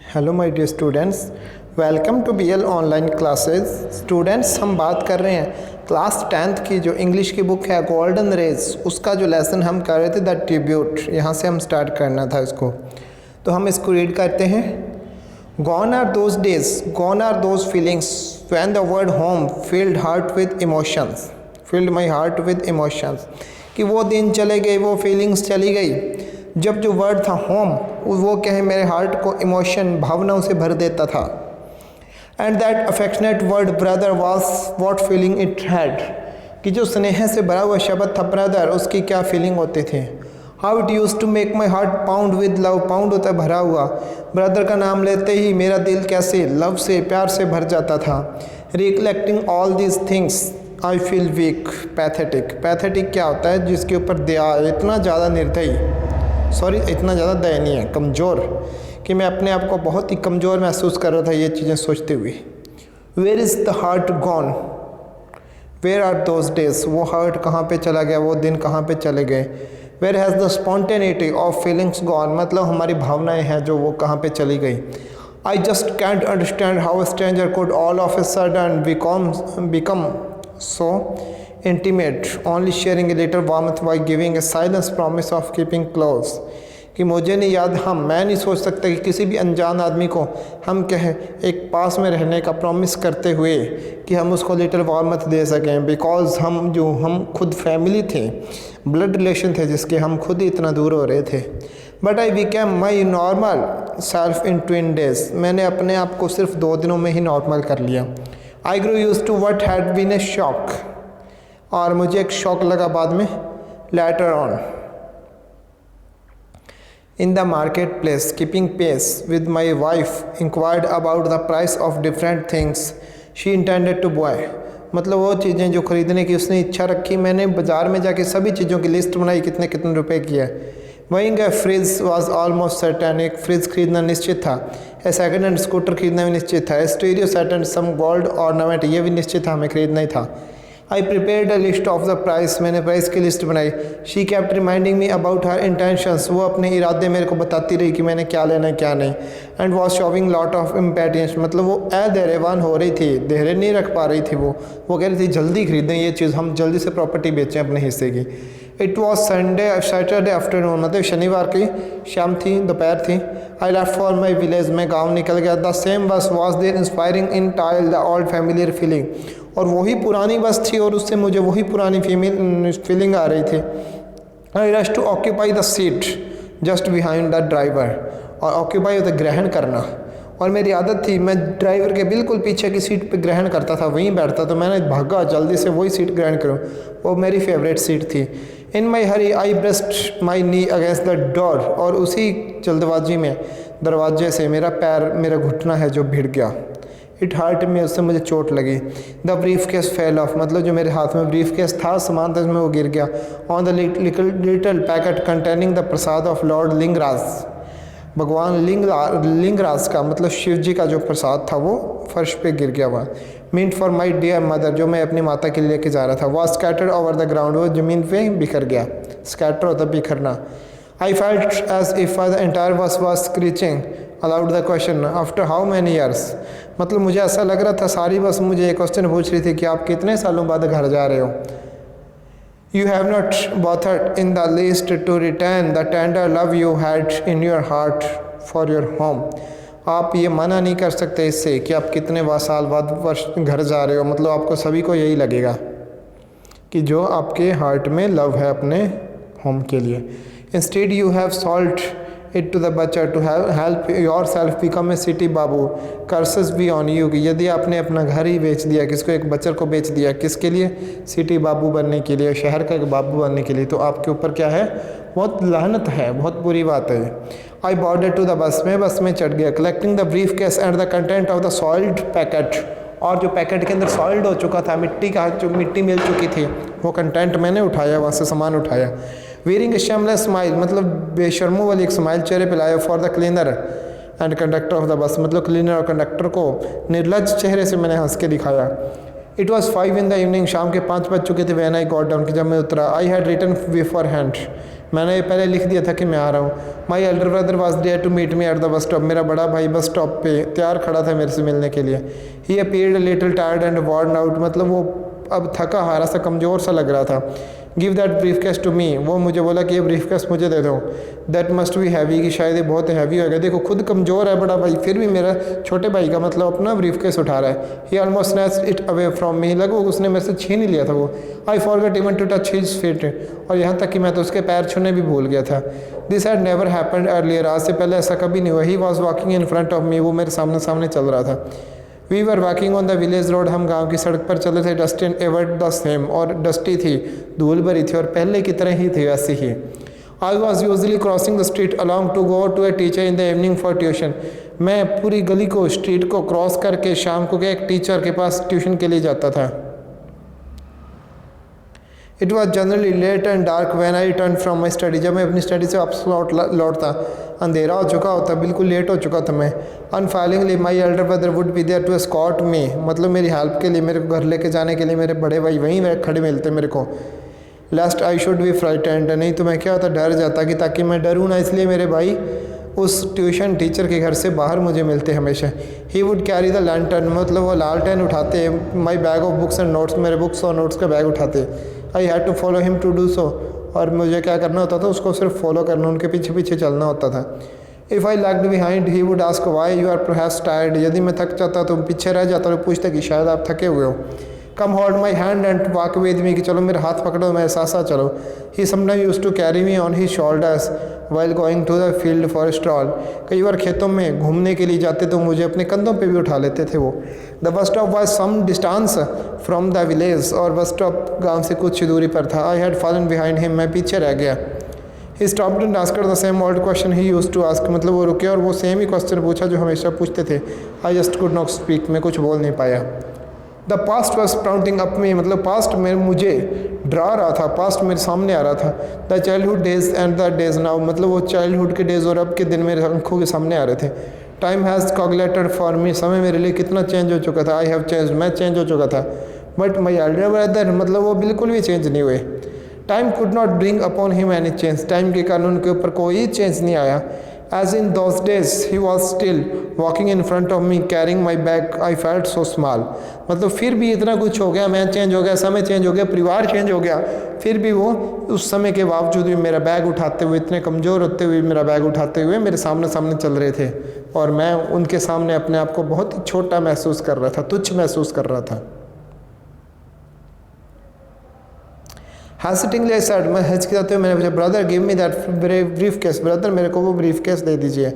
Hello my dear students, welcome to BL online classes. Students, हम बात कर रहे हैं क्लास 10th की जो इंग्लिश की बुक है गोल्डन रेज, उसका जो लेसन हम कर रहे थे द ट्रिब्यूट। यहाँ से हम स्टार्ट करना था इसको, तो हम इसको रीड करते हैं। Gone are those days, gone are those feelings when the word home filled heart with emotions, filled my heart with emotions. कि वो दिन चले गए, वो फीलिंग्स चली गई जब जो वर्ड था होम, वो कहे मेरे हार्ट को इमोशन, भावनाओं से भर देता था। And that affectionate word brother was what feeling it had, कि जो स्नेह से भरा हुआ शब्द था ब्रदर, उसकी क्या फीलिंग होते थे। How it used to make my heart pound with love, pound होता है भरा हुआ, ब्रदर का नाम लेते ही मेरा दिल कैसे लव से, प्यार से भर जाता था। Recollecting all these things I feel weak pathetic. Pathetic क्या होता है? जिसके ऊपर दया, इतना ज़्यादा निर्दयी, इतना ज़्यादा दयनीय, कमज़ोर, कि मैं अपने आप को बहुत ही कमज़ोर महसूस कर रहा था ये चीज़ें सोचते हुए। Where is the heart gone, where are those days, वो हार्ट कहाँ पे चला गया, वो दिन कहाँ पे चले गए। Where has the spontaneity of feelings gone, मतलब हमारी भावनाएं हैं जो वो कहाँ पे चली गई। I just can't understand how a stranger could all of a sudden become so intimate, only sharing a little warmth by giving a silent promise of keeping close। कि मुझे नहीं याद, मैं नहीं सोच सकता कि किसी भी अनजान आदमी को हम कहें एक पास में रहने का प्रॉमिस करते हुए कि हम उसको लिटिल वार्मथ दे सकें, बिकॉज हम खुद फैमिली थे, ब्लड रिलेशन थे जिसके हम खुद ही इतना दूर हो रहे थे। But I became my normal self in 2 days, मैंने अपने आप को सिर्फ 2 दिनों में ही नॉर्मल कर लिया। I grew used to what had been a shock, और मुझे एक शॉक लगा बाद में। Later on in the market place, keeping pace with my wife, inquired about the price of different things she intended to buy, मतलब वो चीज़ें जो ख़रीदने की उसने इच्छा रखी, मैंने बाज़ार में जाके सभी चीज़ों की लिस्ट बनाई, कितने कितने रुपए की है। वहीं गए, फ्रिज वॉज ऑलमोस्ट सर्टेन, एक फ्रिज खरीदना निश्चित था। ए सेकेंड हैंड स्कूटर खरीदना भी निश्चित था। Stereo set and some gold ornament, ये भी निश्चित था, हमें खरीदना ही था। I prepared a list of the price, मैंने प्राइस की लिस्ट बनाई। She kept reminding me about her intentions, वो अपने इरादे मेरे को बताती रही कि मैंने क्या लेना है क्या नहीं। And was showing lot of impatience, मतलब वो धैर्यवान हो रही थी, धैर्य नहीं रख पा रही थी। वो कह रही थी जल्दी खरीदें ये चीज़, हम जल्दी से प्रॉपर्टी बेचें अपने हिस्से की। इट वॉज सैटरडे आफ्टरनून, मतलब शनिवार की शाम थी, दोपहर थी। I left for my village, मैं गाँव निकल गया। The same bus was there inspiring in tile the old familiar feeling, और वही पुरानी बस थी और उससे मुझे वही पुरानी फीलिंग आ रही थी। I rush to occupy the seat just behind the driver, और ऑक्यूपाई होता ग्रहण करना, और मेरी आदत थी मैं ड्राइवर के बिल्कुल पीछे की सीट पे ग्रहण करता था, वहीं बैठता, तो मैंने भागा जल्दी से वही सीट ग्रहण करूँ, वो मेरी फेवरेट सीट थी। In my hurry I pressed my knee against the door, और उसी जल्दबाजी में दरवाजे से मेरा घुटना है जो भिड़ गया। इट हर्ट में, उससे मुझे चोट लगी। The brief case fell off, मतलब जो मेरे हाथ में ब्रीफ केस था, सामान था, उसमें वो गिर गया। On the little packet containing the Prasad of Lord Lingaraj, भगवान लिंगराज का मतलब शिव जी का जो प्रसाद था वो फर्श पे गिर गया हुआ। Meant for my dear mother, जो मैं अपनी माता के लिए लेके जा रहा था। Was scattered over the ground, वो ज़मीन पे बिखर गया। स्कैटर होता बिखरना। I felt as if the entire bus was screeching aloud the question after how many years, मतलब मुझे ऐसा लग रहा था सारी बस मुझे एक क्वेश्चन पूछ रही थी कि आप कितने सालों बाद घर जा रहे हो। You have not bothered in the least to return the tender love you had in your heart for your home। आप ये मना नहीं कर सकते इससे कि आप कितने साल बाद वर्ष घर जा रहे हो, मतलब आपको सभी को यही लगेगा कि जो आपके हार्ट में लव है अपने होम के लिए। Instead you have sold it to the बच्चा to help yourself become a city babu, curses be on you, कि यदि आपने अपना घर ही बेच दिया, किसको, एक बच्चर को बेच दिया, किसके लिए, सिटी बाबू बनने के लिए, शहर का एक बाबू बनने के लिए, तो आपके ऊपर क्या है, बहुत लानत है, बहुत बुरी बात है। आई बॉर्डेड टू द बस, मैं बस में चढ़ गया। Collecting the brief case and the content of the soiled packet, और जो पैकेट के अंदर सॉइल्ड हो चुका था, मिट्टी मिल चुकी थी, वो कंटेंट मैंने उठाया, वहाँ से सामान उठाया। वेयरिंग ए शेमलेस स्माइल, मतलब बेशर्मों वाली एक स्माइल चेहरे पे लाया। For the cleaner and conductor of the bus, मतलब क्लीनर और कंडक्टर को निर्लज चेहरे से मैंने हंस के दिखाया। It was 5 in the evening, शाम के 5 बज चुके थे। व्हेन आई गॉट डाउन, कि जब मैं उतरा। I had written beforehand, मैंने पहले लिख दिया था कि मैं आ रहा हूँ। My elder brother was there to meet me at the bus stop. मेरा बड़ा भाई बस स्टॉप पे तैयार खड़ा था मेरे से मिलने के लिए। He appeared little tired and worn out, मतलब वो अब थका हारा सा कमज़ोर सा लग रहा था। Give that briefcase to me, वो मुझे बोला कि ये ब्रीफ केस मुझे दे दो। दैट मस्ट बी हैवी, कि शायद ये बहुत हैवी हो गया। देखो खुद कमज़ोर है बड़ा भाई, फिर भी मेरा छोटे भाई का मतलब अपना ब्रीफ केस उठा रहा है। He almost snatched it away from me, लगभग उसने मेरे से छीन ही लिया था वो। I forget even to touch his feet, और यहाँ तक कि मैं तो उसके पैर छूने भी भूल गया था। This had never happened earlier, आज से पहले ऐसा कभी नहीं हुआ। He was walking in front of me, वो मेरे सामने सामने चल रहा था। We were walking on the village road, हम गांव की सड़क पर चले थे। Dusty and ever the same, और डस्टी थी, धूल भरी थी, और पहले की तरह ही थी वैसी ही। I was usually crossing the street along to go to a teacher in the evening for tuition. मैं पूरी गली को, स्ट्रीट को क्रॉस करके शाम को एक टीचर के पास ट्यूशन के लिए जाता था। It was generally late and dark when I return from my study, जब मैं अपनी स्टडी से वापस लौटता अंधेरा हो चुका होता, बिल्कुल लेट हो चुका था मैं। Unfailingly my elder brother would be there to escort me, मतलब मेरी हेल्प के लिए, मेरे को घर लेके जाने के लिए मेरे बड़े भाई वहीं खड़े मिलते मेरे को। लेस्ट आई शुड बी फ्राइटेंड, नहीं तो मैं क्या होता, डर जाता, कि ताकि मैं डरूँ ना, इसलिए मेरे भाई उस ट्यूशन टीचर के घर से बाहर मुझे मिलते हमेशा। He would carry the lantern, मतलब वो लालटेन उठाते। My bag of books and notes, मेरे बुक्स और नोट्स का बैग उठाते। I had to follow him to do so, और मुझे क्या करना होता था, उसको सिर्फ फॉलो करना, उनके पीछे पीछे चलना होता था। If I lagged behind he would ask why you are perhaps tired, यदि मैं थक जाता तो पीछे रह जाता और पूछता कि शायद आप थके हुए हो। Come hold my hand and walk with me, कि चलो मेरे हाथ पकड़ो, मेरे साथ साथ चलो। He sometime used to carry me on his shoulders while going to the field for stroll, कई बार खेतों में घूमने के लिए जाते तो मुझे अपने कंधों पे भी उठा लेते थे वो। The bus stop was some distance from the village, और बस स्टॉप गांव से कुछ दूरी पर था। I had fallen behind him, मैं पीछे रह गया। He stopped and asked the same old question he used to ask, मतलब वो रुके और वो सेम ही क्वेश्चन पूछा जो हमेशा पूछते थे। I just could not speak, मैं कुछ बोल नहीं पाया। The past was sprouting up me, मतलब पास्ट में मुझे डरा रहा था, पास्ट मेरे सामने आ रहा था। The childhood days and the days now, मतलब वो चाइल्डहुड के डेज और अब के दिन मेरे आंखों के सामने आ रहे थे। टाइम हैज़ कॉगुलेटेड फॉर मी, समय मेरे लिए कितना चेंज हो चुका था। आई हैव चेंज, मैं चेंज हो चुका था। बट माई एल्डर ब्रदर, मतलब वो बिल्कुल भी चेंज नहीं हुए। Time could not bring upon him any change, time के कारण उनके ऊपर कोई चेंज नहीं आया। As in those days, he was still walking in front of me, carrying my bag. I felt so small. मतलब फिर भी इतना कुछ हो गया, मैं चेंज हो गया, समय चेंज हो गया, परिवार चेंज हो गया, फिर भी वो उस समय के बावजूद भी मेरा बैग उठाते हुए, इतने कमज़ोर होते हुए मेरा बैग उठाते हुए मेरे सामने सामने चल रहे थे, और मैं उनके सामने अपने आप को बहुत ही छोटा महसूस कर रहा था, तुच्छ महसूस कर रहा था। हेजिटेटिंगली आई सेड, मैं हिचकिचाते हुए मैंने पूछा, brother give me that briefcase, brother मेरे को वो ब्रीफ केस दे दीजिए।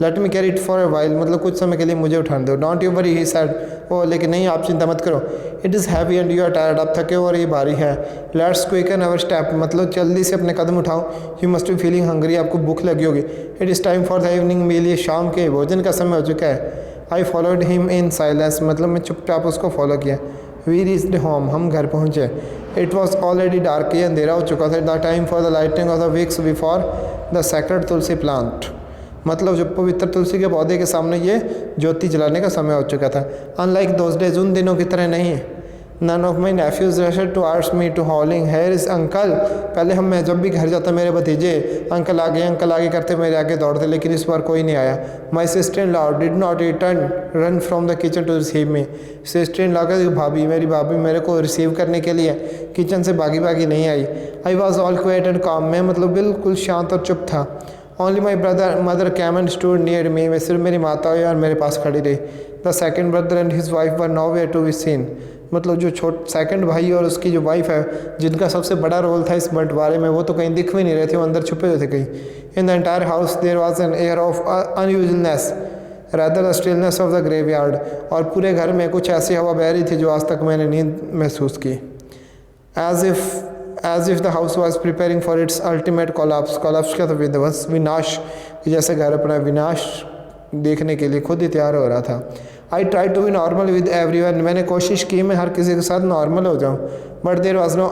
Let me carry it for a while, मतलब कुछ समय के लिए मुझे उठाने दो। Don't you worry, he said, O लेकिन नहीं आप चिंता मत करो। It is heavy and you are tired, आप थके हो और ये भारी है। लेट्स क्विकन अवर स्टेप, मतलब जल्दी से अपने कदम उठाओ। You must be feeling hungry, आपको भूख लगी होगी। It is time for the evening meal, ये शाम के भोजन का समय हो चुका है। I followed him in silence, मतलब मैं चुपचाप उसको फॉलो किया। वी रीच्ड होम, हम घर पहुँचे। इट वॉज ऑलरेडी डार्क, ये अंधेरा हो चुका था। The time for the lighting of the wicks before the sacred tulsi plant, मतलब जो पवित्र तुलसी के पौधे के सामने ये ज्योति जलाने का समय हो चुका था। अनलाइक दोज डेज, उन दिनों की तरह नहीं। None of my nephews rushed to arts me to hollering here is uncle, पहले मैं जब भी घर जाता मेरे भतीजे अंकल आगे करते मेरे आगे दौड़ते, लेकिन इस बार कोई नहीं आया। My sister in law did not return run from the kitchen to receive me, sister in law का मेरी भाभी मेरे को रिसीव करने के लिए किचन से भागी नहीं आई। I was all quiet and calm, मैं मतलब बिल्कुल शांत और चुप था। Only my mother came and stood near me, मैं सिर्फ मेरी माता हुई और मेरे पास खड़ी रही। The second brother and his wife were nowhere to be seen, मतलब जो सेकंड भाई और उसकी जो वाइफ है, जिनका सबसे बड़ा रोल था इस बंटवारे में, वो तो कहीं दिख भी नहीं रहे थे, वो अंदर छुपे हुए थे कहीं। In the entire house there was an air of unusualness rather the stillness of the graveyard, और पूरे घर में कुछ ऐसी हवा बह रही थी जो आज तक मैंने नींद महसूस की। As if the house was preparing for its ultimate collapse, collapse का तो विनाश, जैसे घर अपना विनाश देखने के लिए खुद ही तैयार हो रहा था। I try to be normal with everyone, मैंने कोशिश की मैं हर किसी के साथ नॉर्मल हो जाऊं, but there was no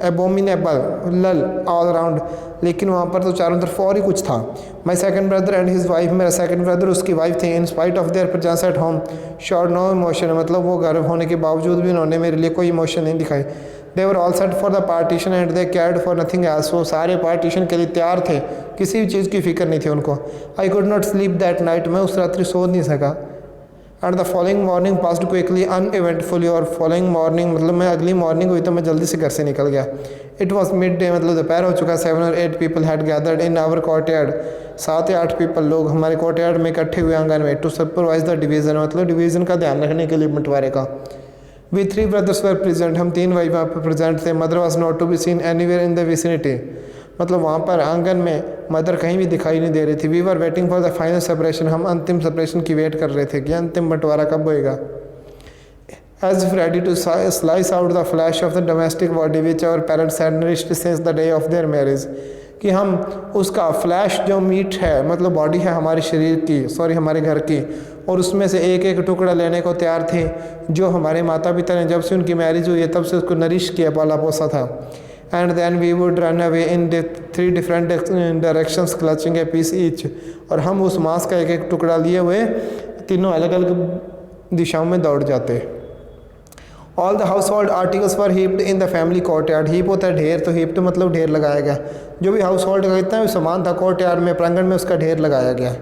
abominable lull all around, लेकिन वहाँ पर तो चारों तरफ और ही कुछ था। My second brother and his wife, मेरा सेकंड ब्रदर उसकी वाइफ थी। In spite of their presence at home showed no emotion, मतलब वो घर होने के बावजूद भी उन्होंने मेरे लिए कोई इमोशन नहीं दिखाई। They were all set for the partition and they cared for nothing else. वो सारे पार्टीशन के लिए तैयार थे, किसी भी चीज़ की फिक्र नहीं थी उनको। I could not sleep that night, मैं उस रात्रि सो नहीं सका। And the following morning passed quickly uneventfully, और फॉलोइंग मॉर्निंग मतलब मैं अगली मॉर्निंग हुई तो मैं जल्दी से घर से निकल गया। इट वॉज मिड डे, मतलब दोपहर हो चुका। 7 or 8 people had gathered in our courtyard, 7 या 8 पीपल लोग हमारे कोर्टयार्ड में इकट्ठे हुए आंगन में। टू सुपरवाइज द डिवीज़न, मतलब डिवीज़न का ध्यान रखने के लिए बंटवारे का। वी 3 ब्रदर्स वर प्रेजेंट, हम 3 भाई वहाँ पर प्रेजेंट थे। Mother was not to be seen anywhere in the vicinity, मतलब वहाँ पर आंगन में मदर कहीं भी दिखाई नहीं दे रही थी। We were waiting for the final separation, हम अंतिम सेपरेशन की वेट कर रहे थे कि अंतिम बंटवारा कब होएगा। As if ready to slice out the flesh of the domestic body which our parents had nourished since the day of their marriage, कि हम उसका फ्लैश जो मीट है, मतलब बॉडी है हमारे शरीर की, सॉरी हमारे घर की, और उसमें से एक एक टुकड़ा लेने को तैयार थे, जो हमारे माता पिता ने जब से उनकी मैरिज हुई है तब से उसको नरिश किया, पाला पोसा था। And then we would run away in 3 different directions clutching a piece each, और हम उस मांस का एक एक टुकड़ा लिए हुए तीनों अलग अलग दिशाओं में दौड़ जाते। All the house hold articles were heaped in the family courtyard, heap होता है ढेर, तो हीप्ड मतलब ढेर लगाया गया। जो भी हाउस होल्ड का इतना भी सामान था कोर्टयार्ड में, प्रांगण में, उसका ढेर लगाया गया।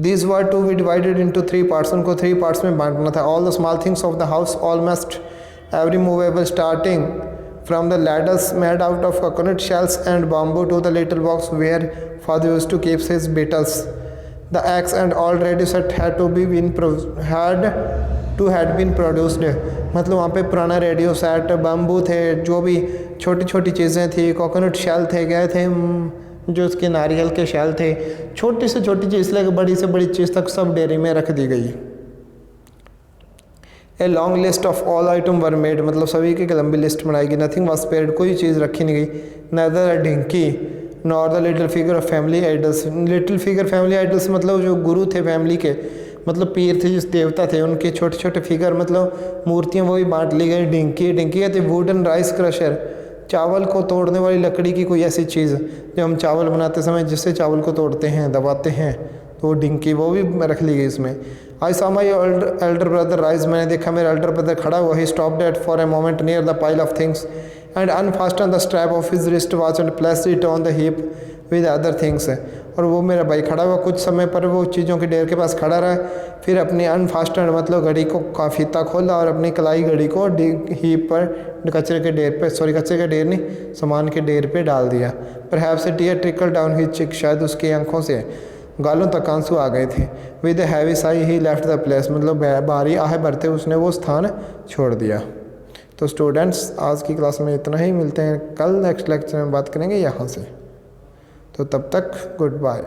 These were to be divided into 3 parts, उनको 3 parts में बांटना था। All the small things of the house, almost every movable, starting from the ladders made out of coconut shells and bamboo to the little box where father used to keep his beetles, the axe and all ready set had been produced, मतलब वहाँ पे पुराना radio set, bamboo थे, जो भी छोटी छोटी चीज़ें थी, कोकोनट शेल थे, गए थे जो उसके नारियल के शेल थे, छोटी से छोटी चीज़ लेकर बड़ी से बड़ी चीज़ तक सब डेयरी में रख दी गई। A long list of all item were made, मतलब सभी की लंबी लिस्ट बनाई गई। नथिंग वॉज स्पेयर्ड, कोई चीज़ रखी नहीं गई। Neither a dhenki nor the little figure of family idols, little figure family idols मतलब जो गुरु थे फैमिली के, मतलब पीर थे, जिस देवता थे, उनके छोटे छोटे फिगर मतलब मूर्तियाँ वो भी बांट ली गई। ढिंकी कहते वुडन राइस क्रशर, चावल को तोड़ने वाली लकड़ी की कोई ऐसी चीज़ जो हम चावल बनाते समय जिससे चावल को तोड़ते हैं, दबाते हैं, तो ढिंकी वो भी रख ली गई इसमें। I saw my elder brother rise, मैंने देखा मेरा एल्डर ब्रदर खड़ा हुआ। He stopped at for a moment near the pile of things and unfasten the strap of his wrist watch and placed it on the heap with other things. और वो मेरा भाई खड़ा हुआ कुछ समय पर, वो चीज़ों के ढेर के पास खड़ा रहा, फिर अपनी अनफास्टन मतलब घड़ी को का फीता खोला और अपनी कलाई घड़ी को हीप पर कचरे के ढेर पे, सॉरी कचरे के ढेर नहीं, सामान के ढेर पे डाल दिया। परहैप्स ए टीयर ट्रिकल डाउन हिज चिक, शायद उसकी आंखों से गालों तक आंसू आ गए थे। With a heavy Sai he left the place, मतलब भारी आह भरते उसने वो स्थान छोड़ दिया। तो स्टूडेंट्स आज की क्लास में इतना ही, मिलते हैं कल नेक्स्ट लेक्चर में बात करेंगे यहाँ से। तो तब तक गुड बाय।